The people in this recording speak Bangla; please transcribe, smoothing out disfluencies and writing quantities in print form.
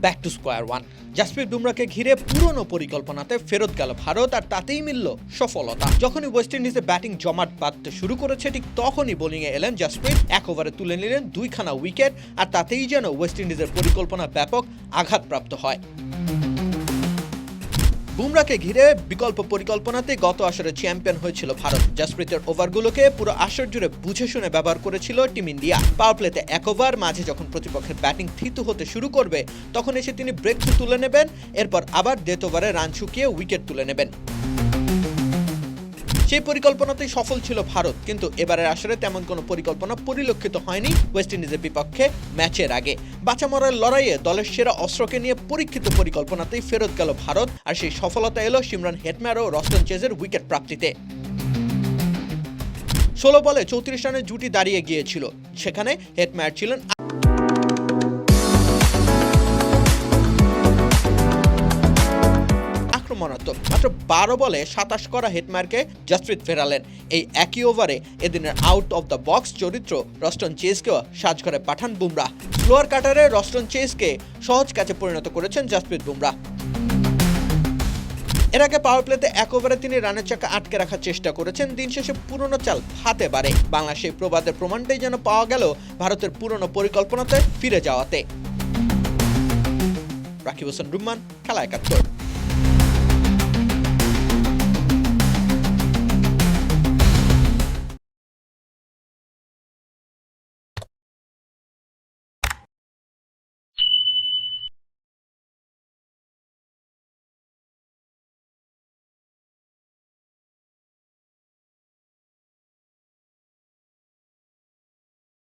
Back to square one. Jasprit বুমরাকে ঘিরে পুরনো পরিকল্পনাতে ফেরত গেল ভারত, আর তাতেই মিলল সফলতা। যখনই ওয়েস্ট ইন্ডিজে ব্যাটিং জমাট বাঁধতে শুরু করেছে, ঠিক তখনই বোলিংয়ে এলেন জাসপ্রীত। এক ওভারে তুলে নিলেন 2খানা উইকেট, আর তাতেই যেন ওয়েস্ট ইন্ডিজের পরিকল্পনা ব্যাপক আঘাতপ্রাপ্ত হয়। বুমরাকে ঘিরে বিকল্প পরিকল্পনাতে গত আসরে চ্যাম্পিয়ন হয়েছিল ভারত। জাসপ্রীতের ওভারগুলোকে পুরো আসর জুড়ে বুঝে শুনে ব্যবহার করেছিল টিম ইন্ডিয়া। পাওয়ার প্লেতে এক ওভার মাঝে যখন প্রতিপক্ষের ব্যাটিং থিতু হতে শুরু করবে, তখন এসে তিনি ব্রেক থ্রু তুলে নেবেন, এরপর আবার ডেথ ওভারে রান শুকিয়ে উইকেট তুলে নেবেন। সেই পরিকল্পনাতেই সফল ছিল ভারত, কিন্তু এবারের আসরে তেমন কোনো পরিকল্পনা পরিলক্ষিত হয়নি ওয়েস্ট ইন্ডিজের বিপক্ষে ম্যাচের আগে। বাঁচা মরার লড়াইয়ে দলের সেরা অস্ত্রকে নিয়ে পরীক্ষিত পরিকল্পনাতেই ফেরত গেল ভারত, আর সেই সফলতা এলো সিমরন হেটম্যার ও রস্টন চেজের উইকেট প্রাপ্তিতে। 16 বলে 34 রানের জুটি দাঁড়িয়ে গিয়েছিল, সেখানে হেটম্যার ছিলেন মাত্র 12 বলে 27 করা হেটম্যারকে জাসপ্রীত ফেরালেন। এই একই ওভারে এদিনের আউট অফ দ্য বক্স চরিত্র রস্টন চেজকেও সাজঘরে পাঠান বুমরা। স্লোয়ার কাটারে রস্টন চেজকে সহজ ক্যাচে পরিণত করেছেন জাসপ্রীত বুমরা। এর আগে পাওয়ার প্লেতে এক ওভারে তিনি রানের চাকা আটকে রাখার চেষ্টা করেছেন। দিন শেষে পুরনো চাল হাতে বাড়ে। বাংলা সেই প্রবাদের প্রমাণটাই যেন পাওয়া গেল ভারতের পুরনো পরিকল্পনাতে ফিরে যাওয়াতে। রাকিব হোসেন রুম্মান, খেলা 71।